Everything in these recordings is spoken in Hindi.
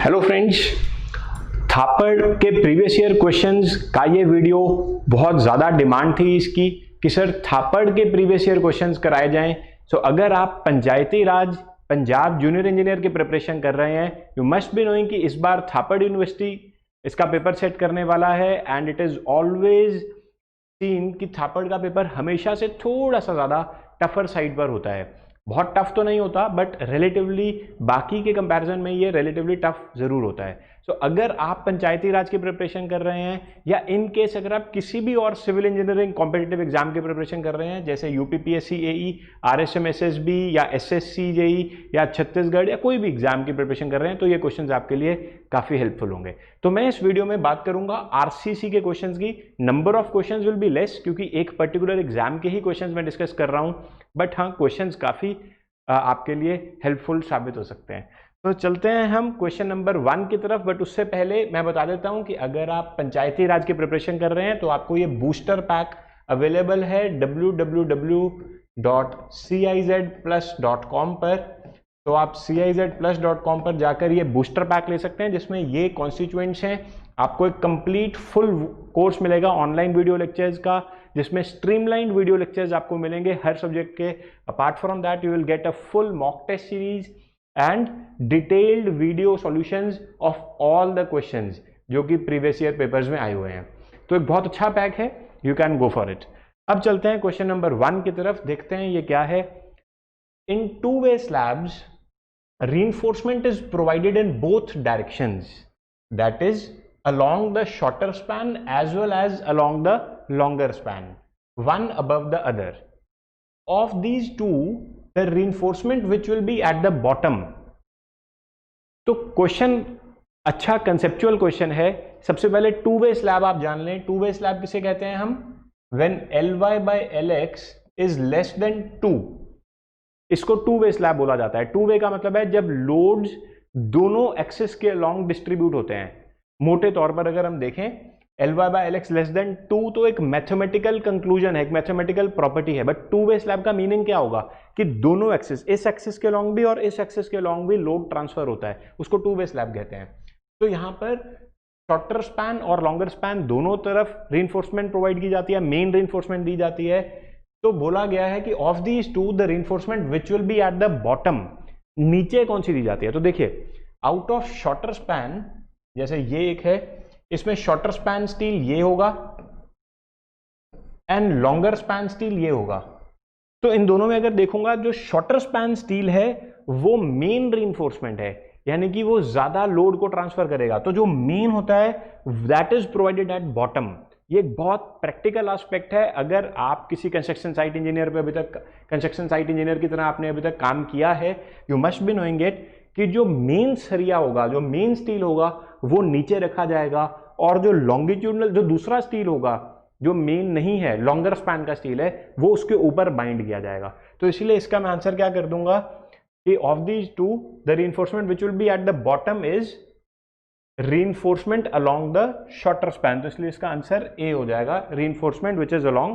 हेलो फ्रेंड्स, थापड़ के प्रीवियस ईयर क्वेश्चंस का ये वीडियो बहुत ज़्यादा डिमांड थी इसकी कि सर थापड़ के प्रीवियस ईयर क्वेश्चंस कराए जाएं। सो अगर आप पंचायती राज पंजाब जूनियर इंजीनियर की प्रिपरेशन कर रहे हैं, यू मस्ट बी नोइंग कि इस बार थापड़ यूनिवर्सिटी इसका पेपर सेट करने वाला है and it is always seen कि थापड़ का पेपर हमेशा से थोड़ा सा ज़्यादा टफर साइड पर होता है। बहुत टफ तो नहीं होता बट रिलेटिवली बाकी के कंपैरिजन में ये रिलेटिवली टफ जरूर होता है। सो अगर आप पंचायती राज की प्रिपरेशन कर रहे हैं या इन केस अगर आप किसी भी और सिविल इंजीनियरिंग कॉम्पिटिटिव एग्जाम की प्रिपरेशन कर रहे हैं जैसे यूपीपीएससी एई, आरएसएम एसएसबी या एसएससी जेई या छत्तीसगढ़ या कोई भी एग्जाम की प्रिपरेशन कर रहे हैं तो ये क्वेश्चंस आपके लिए काफी हेल्पफुल होंगे। तो मैं इस वीडियो में बात करूंगा आरसीसी के क्वेश्चंस की। Number of questions will be less क्योंकि एक पर्टिकुलर एग्जाम के ही क्वेश्चंस मैं डिस्कस कर रहा हूं, बट हाँ क्वेश्चंस काफी आपके लिए हेल्पफुल साबित हो सकते हैं। तो चलते हैं हम क्वेश्चन नंबर 1 की तरफ, बट उससे पहले मैं बता देता हूं कि अगर आप पंचायती राज की प्रिपरेशन कर रहे हैं तो आपको ये बूस्टर पैक अवेलेबल है www.cizplus.com पर। तो आप cizplus.com पर जाकर ये बूस्टर पैक ले सकते हैं जिसमें ये कॉन्स्टिट्यूएंट्स हैं। आपको एक कंप्लीट फुल कोर्स मिलेगा ऑनलाइन वीडियो लेक्चर्स का जिसमें स्ट्रीमलाइंड वीडियो लेक्चर्स आपको मिलेंगे हर सब्जेक्ट के। Apart from that you will get a full mock test series and detailed video solutions of all the questions जो कि प्रीवियस ईयर पेपर्स में आए हुए हैं। तो एक बहुत अच्छा पैक है, you can go for it. अब चलते हैं क्वेश्चन नंबर 1 की तरफ, देखते हैं ये क्या है। In two way slabs reinforcement is provided in both directions, that is along the shorter span as well as along the longer span, one above the other. Of these two, the reinforcement which will be at the bottom. तो क्वेश्चन अच्छा कंसेप्चुअल क्वेश्चन है। सबसे पहले टू वे स्लैब आप जान लें। टू वे स्लैब किसे कहते हैं हम? When Ly by Lx is less than 2, इसको टू वे स्लैब बोला जाता है। टू वे का मतलब है जब लोड्स दोनों एक्सिस के अलोंग डिस्ट्रीब्यूट होते हैं। मोटे तौर पर अगर हम देखें Ly by Lx less than 2 तो एक मैथमेटिकल कंक्लूजन है, एक मैथमेटिकल प्रॉपर्टी है। बट टू वे स्लैब का मीनिंग क्या होगा कि दोनों एक्सिस, इस एक्सिस के अलोंग भी और इस एक्सिस के अलोंग भी लोड ट्रांसफर होता है, उसको टू वे स्लैब कहते हैं। तो यहां पर शॉर्टर स्पैन और लॉन्गर स्पैन दोनों तरफ रीइंफोर्समेंट प्रोवाइड की जाती है, मेन रीइंफोर्समेंट दी जाती है। तो बोला गया है कि of these two the reinforcement which will be at the bottom, नीचे कौन सी दी जाती है? तो देखिए आउट ऑफ शॉर्टर स्पैन, जैसे ये एक है, इसमें शॉर्टर स्पैन स्टील ये होगा एंड लॉन्गर स्पैन स्टील ये होगा। तो इन दोनों में अगर देखूंगा जो शॉर्टर स्पैन स्टील है वो मेन रीइंफोर्समेंट है, यानी कि वो ज्यादा लोड को ट्रांसफर करेगा। तो जो मेन होता है that is provided at bottom. ये एक बहुत प्रैक्टिकल एस्पेक्ट है। अगर आप किसी कंस्ट्रक्शन साइट इंजीनियर पे अभी तक कंस्ट्रक्शन साइट इंजीनियर की तरह आपने अभी तक काम किया है, you must be knowing it कि जो मेन सरिया होगा, जो मेन स्टील होगा वो नीचे रखा जाएगा और जो लॉन्गिट्यूडनल, जो दूसरा स्टील होगा जो मेन नहीं है, लॉन्गर स्पैन का स्टील है, वो उसके ऊपर बाइंड किया जाएगा। तो इसलिए इसका मैं आंसर क्या कर दूंगा कि of these two the reinforcement which will be at the bottom is reinforcement along the shorter span। तो इसलिए इसका आंसर ए हो जाएगा, reinforcement which is along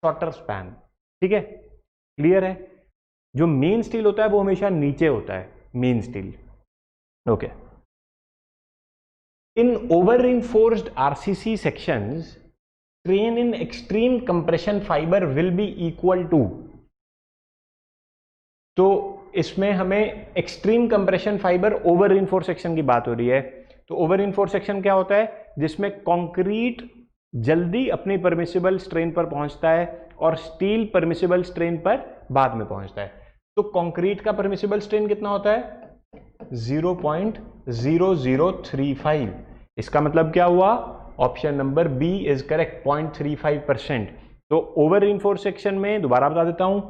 shorter span। ठीक है, क्लियर है? जो मेन स्टील होता है वो हमेशा नीचे होता है, main steel. Okay, in over reinforced RCC sections strain in extreme compression fiber will be equal to। तो इसमें हमें extreme compression fibre over reinforced section की बात हो रही है। तो ओवर रीइंफोर्स्ड सेक्शन क्या होता है? जिसमें कंक्रीट जल्दी अपनी परमिसिबल स्ट्रेन पर पहुंचता है और स्टील परमिसिबल स्ट्रेन पर बाद में पहुंचता है। तो कंक्रीट का परमिसिबल स्ट्रेन कितना होता है? 0.0035। इसका मतलब क्या हुआ? Option number B is correct, 0.35%। तो ओवर रीइंफोर्स्ड सेक्शन में दोबारा बता देता हूं,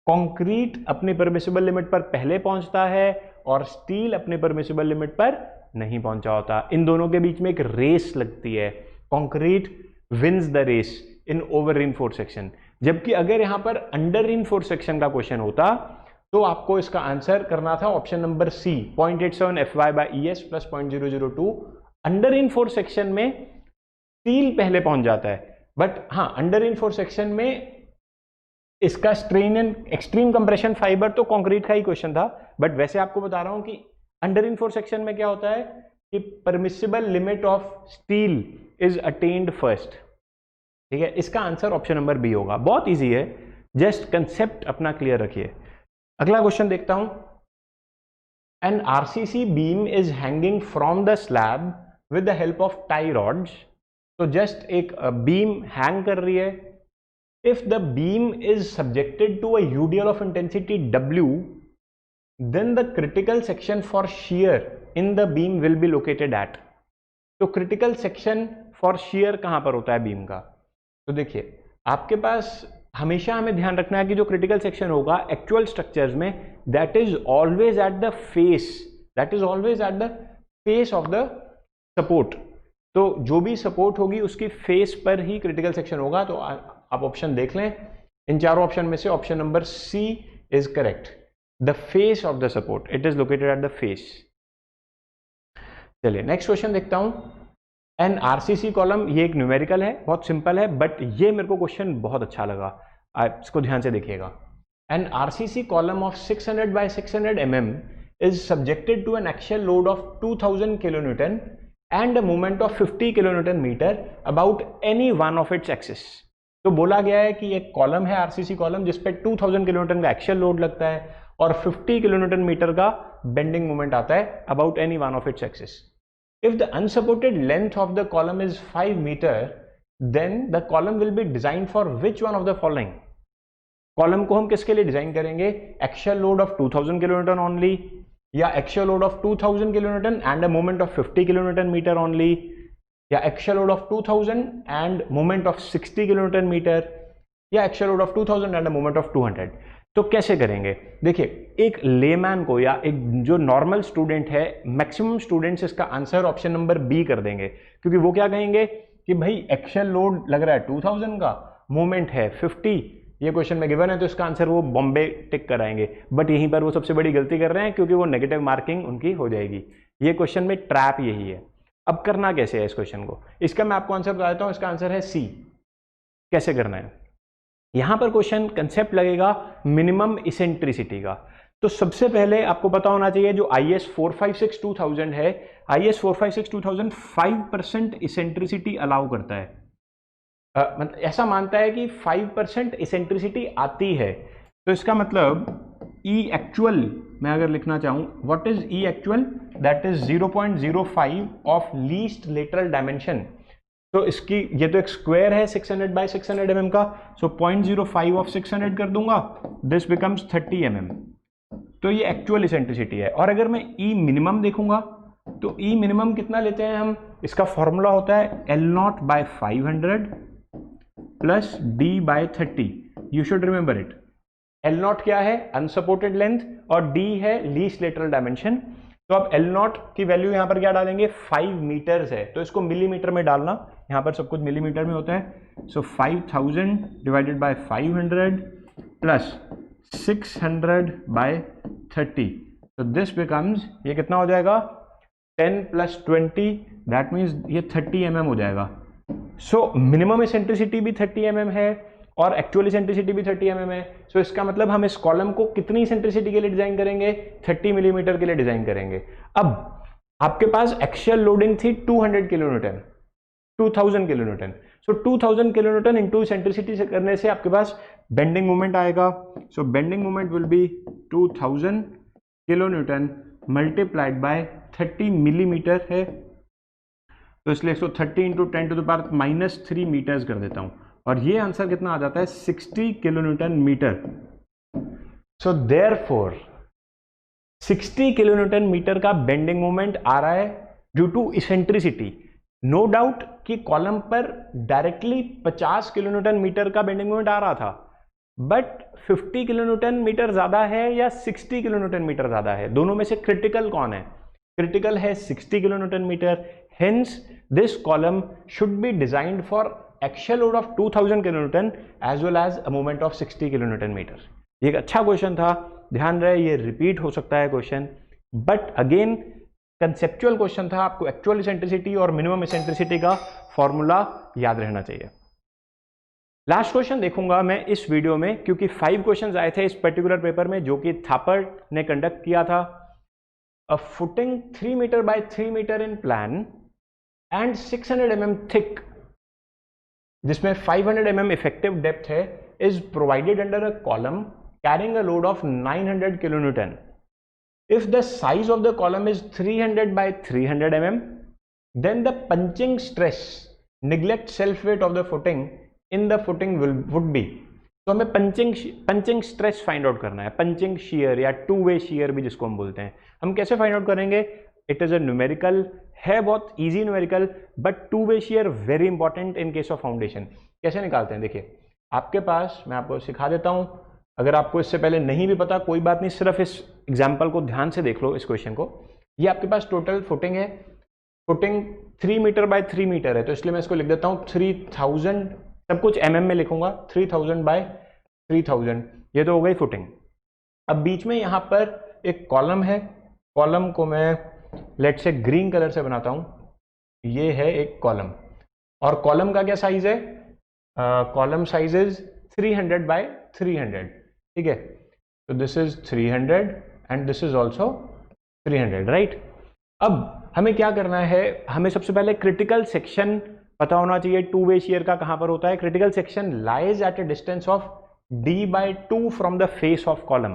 कंक्रीट अपनी परमिसिबल लिमिट पर पहले पहुंचता है और स्टील अपने परमिसिबल लिमिट पर नहीं पहुंचा होता। इन दोनों के बीच में एक रेस लगती है, concrete wins the race in over reinforced section. जबकि अगर यहां पर अंडर रीइंफोर्स्ड सेक्शन का क्वेश्चन होता तो आपको इसका आंसर करना था option number C, 0.87 FY/ES plus 0.002। Under reinforced section में स्टील पहले पहुंच जाता है, बट हाँ अंडर रीइंफोर्स्ड सेक्शन में इसका strain and extreme compression fibre तो कंक्रीट का ही क्वेश्चन था, बट वैसे आपको बता रहा हूं कि अंडर इनफोर्स सेक्शन में क्या होता है कि permissible limit of steel is attend first, ठीक है। इसका आंसर ऑप्शन नंबर बी होगा। बहुत इजी है, जस्ट कंसेप्ट अपना क्लियर रखिए। अगला क्वेश्चन देखता हूं। An RCC beam is hanging from the slab with the help of tie rods. तो जस्ट एक बीम हैंग कर रही है। If the beam is subjected to a UDL of intensity W, then the critical section for shear in the beam will be located at। तो critical section for shear कहां पर होता है बीम का? तो देखिए आपके पास हमेशा हमें ध्यान रखना है कि जो critical section होगा एक्चुअल स्ट्रक्चर्स में that is always at the face, that is always at the face of the support। तो जो भी सपोर्ट होगी उसकी फेस पर ही क्रिटिकल सेक्शन होगा। तो आप ऑप्शन देख लें, इन चारों ऑप्शन में से option number C is correct. The face of the support, it is located at the face. चलिए नेक्स्ट क्वेश्चन देखता हूं। एन आरसीसी कॉलम, ये एक न्यूमेरिकल है, बहुत सिंपल है, बट ये मेरे को क्वेश्चन बहुत अच्छा लगा, आप इसको ध्यान से देखिएगा। An RCC column of 600 by 600 mm is subjected to an axial load of 2000 kilonewton and a moment of 50 kilonewton meter about any one of its axis। तो बोला गया है कि एक कॉलम है आरसीसी कॉलम जिस पे 2000 किलोन्यूटन का एक्शियल लोड लगता है और 50 किलोन्यूटन मीटर का बेंडिंग मोमेंट आता है about any one of its axis. If the unsupported length of the column is 5 meter, then the column will be design for which one of the following. Column को हम किसके लिए डिजाइन करेंगे? Axial load of 2000 kilonewton only, या axial load of 2000 kilonewton and a moment of 50 kilonewton meter only, या axial load of 2000 and moment of 60 kilonewton meter, या axial load of 2000 and a moment of 200। तो कैसे करेंगे? देखिए एक लेमैन को या एक जो नॉर्मल स्टूडेंट है, मैक्सिमम स्टूडेंट्स इसका आंसर ऑप्शन नंबर बी कर देंगे, क्योंकि वो क्या कहेंगे कि भाई एक्शियल लोड लग रहा है 2000 का, मोमेंट है 50, ये क्वेश्चन में गिवन है, तो इसका आंसर वो बॉम्बे टिक कराएंगे। बट यहीं पर वो सबसे बड़ी गलती कर रहे हैं, क्योंकि वो नेगेटिव मार्किंग उनकी हो जाएगी। ये क्वेश्चन में ट्रैप यही है। अब करना कैसे है इस क्वेश्चन को? इसका मैं आपको आंसर बता देता हूं। इसका आंसर है सी। कैसे करना है? यहां पर क्वेश्चन कंसेप्ट लगेगा मिनिमम इसेंट्रिसिटी का। तो सबसे पहले आपको पता होना चाहिए जो IS 456-2000 है, IS 456-2000 5% इसेंट्रिसिटी अलाउ करता है। मतलब ऐसा मानता है कि 5% इसेंट्रिसिटी आती है। तो इसका मतलब E एक्चुअल मैं अगर लिखना चाहूं, what is E actual? That is 0.05 of least lateral dimension. तो इसकी ये तो एक स्क्वायर है 600 by 600 mm का, सो 0.05 ऑफ 600 कर दूंगा, दिस बिकम्स 30 mm। तो ये एक्चुअल इसेंट्रिसिटी है। और अगर मैं E मिनिमम देखूंगा तो E मिनिमम कितना लेते हैं हम? इसका फॉर्मूला होता है L0 by 500 plus D by 30। You should remember it. L0 क्या है? अनसपोर्टेड लेंथ, और D है लीस्ट लेटरल डायमेंशन। तो अब L0 की वैल्यू यहां पर क्या डालेंगे? 5 मीटर्स है, तो इसको मिलीमीटर में डालना, यहां पर सब कुछ मिलीमीटर में होता है। सो 5000 डिवाइडेड बाय 500 प्लस 600 बाय 30, तो दिस बिकम्स, ये कितना हो जाएगा? 10 + 20, दैट मीन्स ये 30 mm हो जाएगा। सो मिनिमम इसेंट्रिसिटी भी 30 mm है और एक्चुअल इसेंट्रिसिटी भी 30 mm है। सो इसका मतलब हम इस कॉलम को कितनी इसेंट्रिसिटी के लिए डिजाइन करेंगे? 30 मिलीमीटर के लिए डिजाइन करेंगे। अब आपके पास एक्शियल लोडिंग थी 200 kilonewton, 2000 kilonewton. So 2000 kilonewton into eccentricity से करने से आपके पास बेंडिंग मोमेंट आएगा। So bending moment will be 2000 kilonewton multiplied by 30 millimeter है, तो इसलिए 130 इंटू 10⁻³ मीटर्स कर देता हूं, और ये आंसर कितना आ जाता है? 60 kilonewton metre. So therefore 60 kilonewton metre का बेंडिंग मोमेंट आ रहा है due to eccentricity. No doubt कि कॉलम पर डायरेक्टली 50 किलोन्यूटन मीटर का बेंडिंग मोमेंट आ रहा था, बट 50 किलोन्यूटन मीटर ज्यादा है या 60 किलोन्यूटन मीटर ज्यादा है? दोनों में से क्रिटिकल कौन है? क्रिटिकल है 60 kilonewton metre. Hence this column should be designed for axial load of 2000 kilonewton as well as a moment of 60 kilonewton metre. ये एक अच्छा क्वेश्चन था, ध्यान रहे ये रिपीट हो सकता है question, but again conceptual question था। आपको एक्चुअल इसेंट्रिसिटी और मिनिमम इसेंट्रिसिटी का फॉर्मूला याद रहना चाहिए। लास्ट क्वेश्चन देखूंगा मैं इस वीडियो में, क्योंकि 5 क्वेश्चंस आए थे इस पर्टिकुलर पेपर में जो कि थापर ने कंडक्ट किया था। a footing 3 meter by 3 meter in plan and 600 mm thick, जिसमें 500 mm effective depth है, is provided under a column carrying a load of 900 kilonewton. If the size of the column is 300 by 300 mm, then the punching stress neglect self weight of the footing in the footing would be. तो हमें पंचिंग स्ट्रेस फाइंड आउट करना है, पंचिंग शियर या टू वे शियर भी जिसको हम बोलते हैं. हम कैसे फाइंड आउट करेंगे? इट इज अ न्यूमेरिकल, है बहुत easy numerical, but to way shear very important in case of foundation. कैसे निकालते हैं? देखिए आपके पास, मैं आपको सिखा देता हूं. अगर आपको इससे पहले नहीं भी पता कोई बात नहीं, सिर्फ इस एग्जाम्पल को ध्यान से देख लो, इस क्वेश्चन को. ये आपके पास टोटल फुटिंग है, फुटिंग 3 मीटर बाय 3 मीटर है, तो इसलिए मैं इसको लिख देता हूँ 3000, सब कुछ mm में लिखूंगा, 3000 बाय 3000. ये तो हो गई फुटिंग. अब बीच में यहां पर एक कॉलम है, कॉलम को मैं लेट से ग्रीन कलर से बनाता हूं. ये है एक कॉलम, और कॉलम का क्या साइज है? Column size is 300 by 300. ठीक है, तो this is 300 and this is also 300, right. अब हमें क्या करना है? हमें सबसे पहले क्रिटिकल सेक्शन पता होना चाहिए. टू वे शियर का कहां पर होता है? Critical section lies at A distance of d by 2 from the face of column,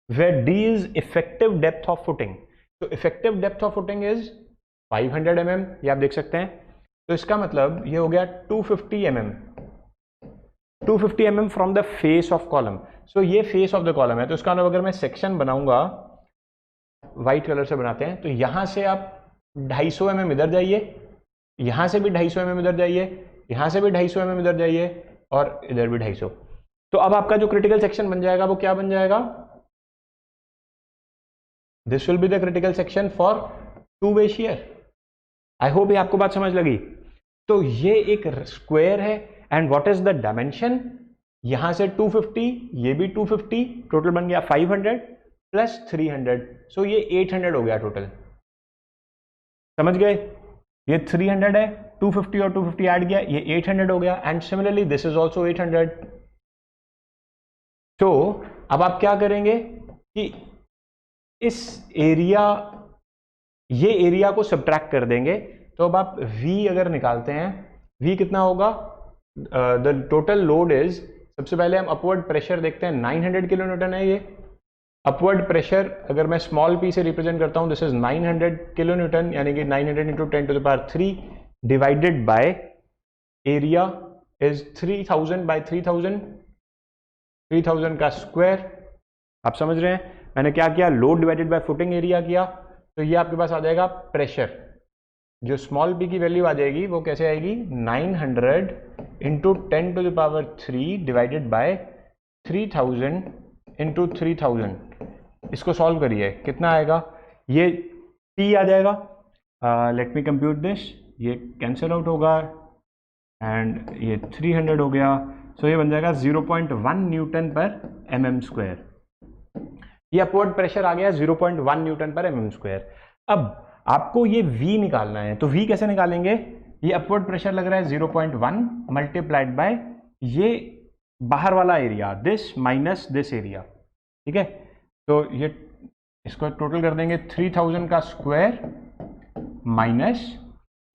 where d is effective depth of footing. तो effective depth of footing is 500 mm, ये आप देख सकते हैं. तो इसका मतलब ये हो गया 250 mm, 250 mm from the face of column. So ये face of the column है. तो इसका मतलब अगर मैं सेक्शन बनाऊंगा, व्हाइट कलर से बनाते हैं, तो यहां से आप 250 mm इधर जाइए, यहां से भी 250 mm इधर जाइए, यहां से भी 250 mm इधर जाइए, और इधर भी 250. तो अब आपका जो क्रिटिकल सेक्शन बन जाएगा वो क्या बन जाएगा? This will be the critical section for two way shear. I hope ये आपको बात समझ लगी. तो ये एक स्क्वायर है, and what is the dimension? यहां से 250, ये भी 250, टोटल बन गया 500 प्लस 300. सो ये 800 हो गया टोटल. समझ गए? ये 300 है, 250 और 250 ऐड किया, ये 800 हो गया. And similarly this is also 800. तो अब आप क्या करेंगे कि इस एरिया, ये एरिया को सब्ट्रैक्ट कर देंगे. तो अब आप V अगर निकालते हैं, V कितना होगा? द टोटल लोड इज, सबसे पहले हम अपवर्ड प्रेशर देखते हैं, 900 किलो न्यूटन है. ये अपवर्ड प्रेशर अगर मैं स्मॉल p से रिप्रेजेंट करता हूं, दिस इज 900 किलो न्यूटन, यानी कि 900 into 10 to the power 3 divided by area is 3000 by 3000 का स्क्वायर. आप समझ रहे हैं? मैंने क्या किया? Load divided by footing area किया. तो ये आपके पास आ जाएगा प्रेशर. जो स्मॉल p की वैल्यू आ जाएगी वो कैसे आएगी? 900 into 10 to the power 3 divided by 3000 into 3000. इसको सॉल्व करिए, कितना आएगा? ये p आ जाएगा. Let me compute this. ये कैंसिल आउट होगा एंड ये 300 हो गया. सो ये बन जाएगा 0.1 न्यूटन पर mm स्क्वायर. ये अपवर्ड प्रेशर आ गया 0.1 न्यूटन पर mm स्क्वायर. अब आपको ये V निकालना है. तो V कैसे निकालेंगे? ये अपवर्ड प्रेशर लग रहा है 0.1 मल्टीप्लाइड बाय ये बाहर वाला area, this minus this area. ठीक है, तो ये इसको टोटल कर देंगे, 3000 का स्क्वायर माइनस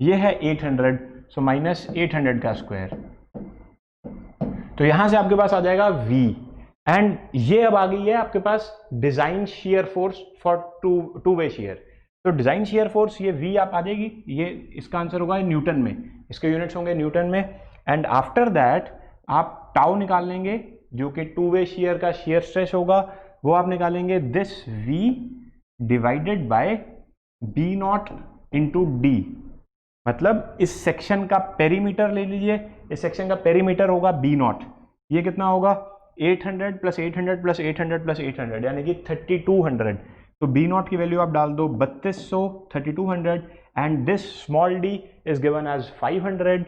ये है 800, सो माइनस 800 का स्क्वायर. तो यहां से आपके पास आ जाएगा V, एंड ये अब आ गई है आपके पास design shear force for two way shear. तो डिजाइन शियर फोर्स ये V आप आ जाएगी. ये इसका आंसर होगा न्यूटन में, इसके यूनिट्स होंगे न्यूटन में. एंड आफ्टर दैट आप टाउ निकाल लेंगे, जो कि टू वे शियर का शियर स्ट्रेस होगा, वो आप निकालेंगे this V divided by B naught into D. मतलब इस सेक्शन का पेरीमीटर ले लीजिए, इस सेक्शन का पेरीमीटर होगा B नॉट. ये कितना होगा? 800 प्लस 800 प्लस 800 प्लस 800, यानी कि 3200. तो B नॉट की वैल्यू आप डाल दो 3200, 3200, and this small d is given as 500.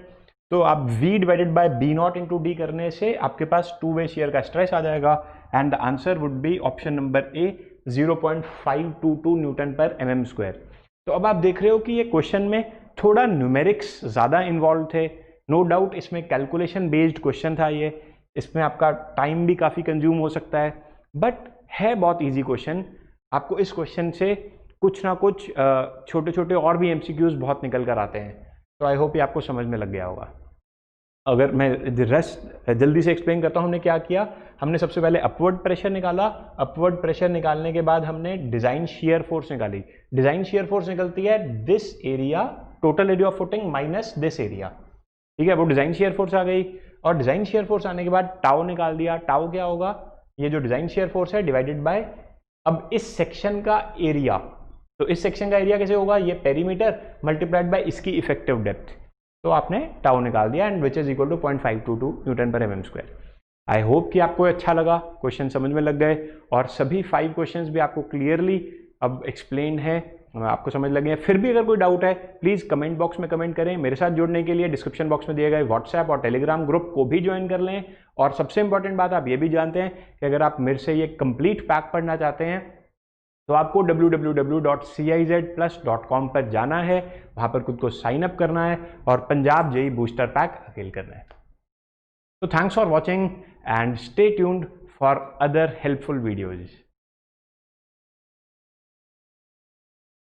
तो आप V divided by B naught into D करने से आपके पास टू वे शियर का स्ट्रेस आ जाएगा, and the answer would be option number A, 0.522 newton पर mm स्क्वायर. तो अब आप देख रहे हो कि ये क्वेश्चन में थोड़ा न्यूमेरिक्स ज़्यादा इन्वॉल्व थे. नो डाउट इसमें कैलकुलेशन बेस्ड क्वेश्चन था. ये इसमें आपका टाइम भी काफ़ी कंज्यूम हो सकता है, बट है बहुत इजी क्वेश्चन. आपको इस क्वेश्चन से कुछ ना कुछ छोटे छोटे और भी MCQs बहुत निकल कर आते हैं। तो आई होप ये आपको समझ में लग गया होगा। अगर मैं रेस्ट जल्दी से एक्सप्लेन करता हूँ, हमने क्या किया। हमने सबसे पहले अपवर्ड प्रेशर निकाला। अपवर्ड प्रेशर निकालने के बाद हमने डिज़ाइन शियर फोर्स निकाली। डिज़ाइन शियर फोर्स निकलती है this area, total area of footing minus this area, ठीक है, वो डिज़ाइन शियर फोर्स आ गई। और डिज़ाइन शियर फोर्स आने के बाद टाउ निकाल दिया। टाउ क्या होगा, ये जो डिज़ाइन शियर फोर्स है डिवाइडेड बाय अब इस सेक्शन का एरिया। तो इस सेक्शन का एरिया कैसे होगा, ये पेरीमीटर मल्टीप्लाइड बाय इसकी इफेक्टिव डेप्थ। तो आपने टाउ निकाल दिया and which is equal to 0.522 newton पर mm²। आई होप कि आपको अच्छा लगा, क्वेश्चन समझ में लग गए और सभी 5 क्वेश्चंस भी आपको क्लियरली अब एक्सप्लेन है, आपको समझ लगे हैं। फिर भी अगर कोई डाउट है प्लीज़ कमेंट बॉक्स में कमेंट करें। मेरे साथ जुड़ने के लिए डिस्क्रिप्शन बॉक्स में दिए गए व्हाट्सएप और टेलीग्राम ग्रुप को भी ज्वाइन कर लें। और सबसे इंपॉर्टेंट बात आप ये भी जानते हैं कि अगर आप मेरे से ये कंप्लीट पैक पढ़ना चाहते हैं तो आपको www.cizplus.com पर जाना है, वहां पर खुद को साइन अप करना है और Punjab JEE booster pack avail करना है। तो thanks for watching and stay tuned for other helpful videos.